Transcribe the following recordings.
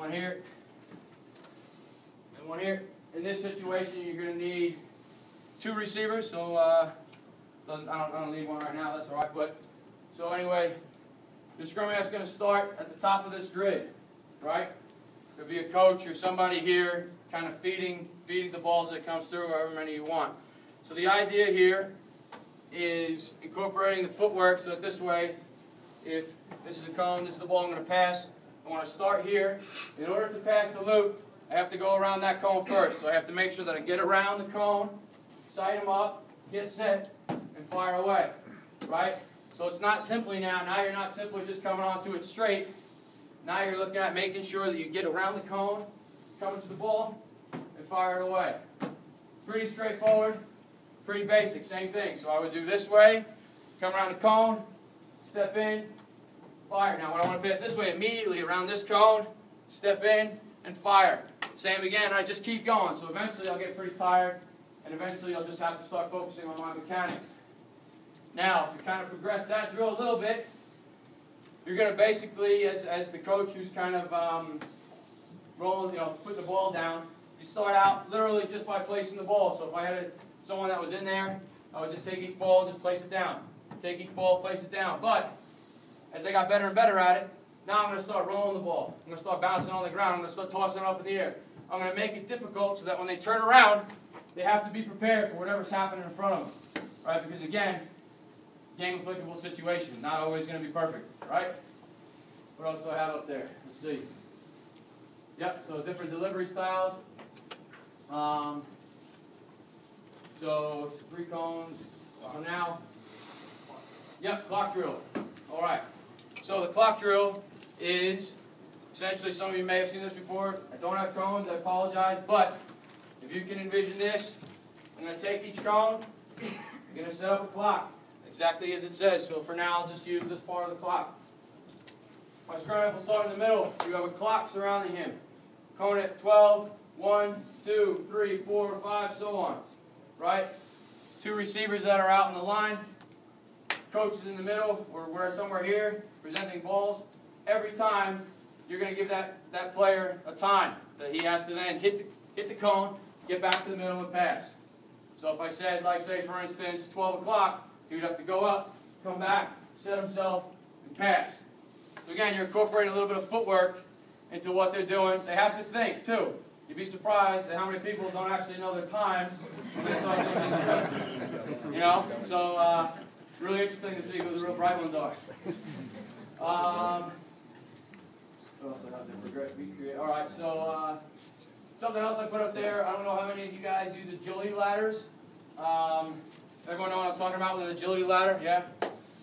one here, and one here. In this situation, you're going to need 2 receivers, so I don't need one right now, that's all right. But so anyway, the scrum half is going to start at the top of this grid, right? There'll be a coach or somebody here kind of feeding the balls that comes through, however many you want. So the idea here is incorporating the footwork so that this way, if this is a cone, this is the ball I'm going to pass, I want to start here. In order to pass the loop, I have to go around that cone first. So I have to make sure that I get around the cone, sight them up, get set, and fire away, right? So it's not simply now you're not simply just coming onto it straight. Now you're looking at making sure that you get around the cone, come into the ball, and fire it away. Pretty straightforward, pretty basic, same thing. So I would do this way, come around the cone, step in, fire. Now when I want to pass this way, immediately around this cone, step in, and fire. Same again, I just keep going. So eventually I'll get pretty tired, and eventually I'll just have to start focusing on my mechanics. Now, to kind of progress that drill a little bit, you're going to basically, as the coach who's kind of rolling, putting the ball down, you start out literally just by placing the ball. So if I had someone that was in there, I would just take each ball, just place it down. Take each ball, place it down. But as they got better and better at it, now I'm going to start rolling the ball. I'm going to start bouncing on the ground. I'm going to start tossing it up in the air. I'm going to make it difficult so that when they turn around, they have to be prepared for whatever's happening in front of them. Right? Because again, game applicable situation, not always going to be perfect. Right? What else do I have up there? Let's see. Yep, so different delivery styles. So 3 cones. So now, yep, clock drill. All right. So the clock drill is essentially, some of you may have seen this before. I don't have cones, I apologize, but if you can envision this, I'm going to take each cone, I'm going to set up a clock, exactly as it says. So for now, I'll just use this part of the clock. My scrum half will start in the middle. You have a clock surrounding him. Cone at 12, 1, 2, 3, 4, 5, so on. Right? 2 receivers that are out in the line. Coach is in the middle, or we're somewhere here, presenting balls. Every time, you're going to give that player a time that he has to then hit the cone, get back to the middle and pass. So if I said, like say for instance, 12 o'clock, he would have to go up, come back, set himself, and pass. So again, you're incorporating a little bit of footwork into what they're doing. They have to think, too. You'd be surprised at how many people don't actually know their times when they start doing these drills. You know? So, it's really interesting to see who the real bright ones are. What else I have there? All right, so something else I put up there. I don't know how many of you guys use agility ladders. Everyone know what I'm talking about with an agility ladder? Yeah?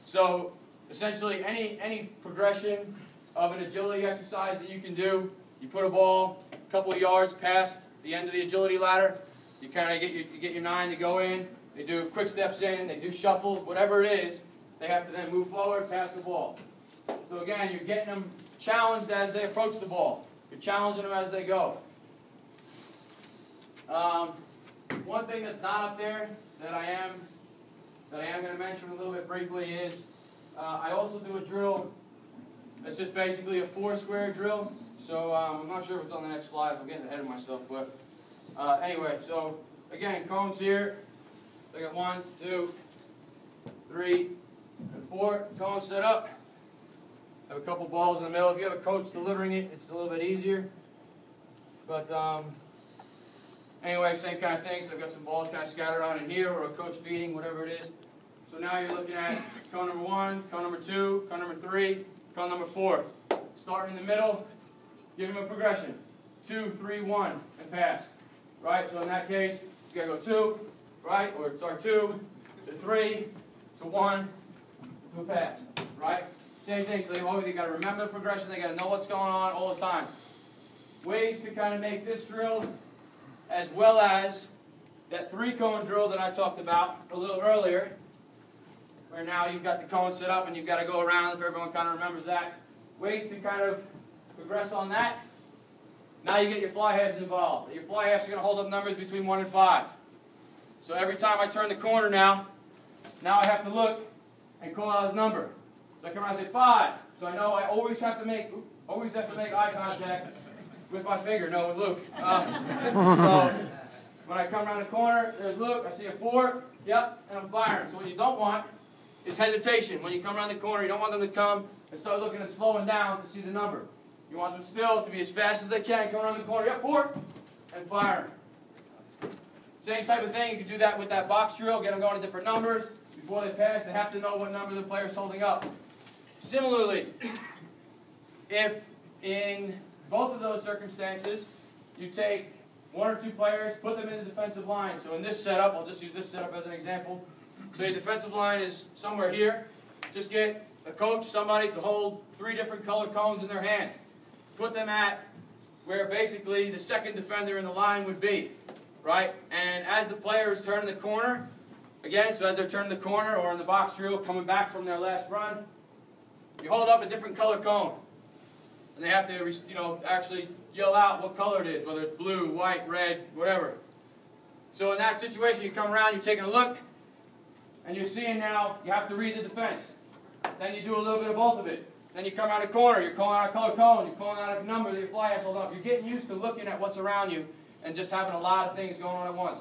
So essentially any progression of an agility exercise that you can do, you put a ball a couple of yards past the end of the agility ladder, you kind of get your 9 to go in, they do quick steps in, they do shuffles, whatever it is, they have to then move forward, pass the ball. So again, you're getting them challenged as they approach the ball. You're challenging them as they go. One thing that's not up there that I am going to mention a little bit briefly is I also do a drill that's just basically a 4-square drill. So I'm not sure if it's on the next slide, if I'm getting ahead of myself, but anyway, so again, cones here. So I got 1, 2, 3, and 4 cones set up. Have a couple balls in the middle. If you have a coach delivering it, it's a little bit easier. But anyway, same kind of thing. So I've got some balls kind of scattered around in here, or a coach feeding, whatever it is. So now you're looking at cone number 1, cone number 2, cone number 3, cone number 4. Starting in the middle, give him a progression. 2, 3, 1, and pass. Right? So in that case, you got to go 2, right? Or start 2, to 3, to 1, to a pass. Right? Same thing, so they got to remember the progression, they got to know what's going on all the time. Ways to kind of make this drill, as well as that 3-cone drill that I talked about a little earlier, where now you've got the cone set up and you've got to go around, if everyone kind of remembers that. Ways to kind of progress on that. Now you get your fly halves involved. Your fly halves are going to hold up numbers between 1 and 5. So every time I turn the corner now I have to look and call out his number. So I come around and say 5. So I know I always have to make eye contact With my finger, no, with Luke. So when I come around the corner, there's Luke, I see a 4, yep, and I'm firing. So what you don't want is hesitation. When you come around the corner, you don't want them to come and start looking and slowing down to see the number. You want them still to be as fast as they can, come around the corner, yep, 4, and fire. Same type of thing, you can do that with that box drill, get them going to different numbers. Before they pass, they have to know what number the player's holding up. Similarly, if in both of those circumstances, you take 1 or 2 players, put them in the defensive line. So in this setup, I'll just use this setup as an example. So your defensive line is somewhere here. Just get a coach, somebody to hold 3 different colored cones in their hand. Put them at where basically the second defender in the line would be, right? And as the player is turning the corner, again, so as they're turning the corner or in the box drill, coming back from their last run, you hold up a different color cone. And they have to, actually yell out what color it is, whether it's blue, white, red, whatever. So in that situation, you come around, you're taking a look, and you're seeing now, you have to read the defense. Then you do a little bit of both of it. Then you come around the corner, you're calling out a color cone, you're calling out a number that your fly has hold up. You're getting used to looking at what's around you and just having a lot of things going on at once.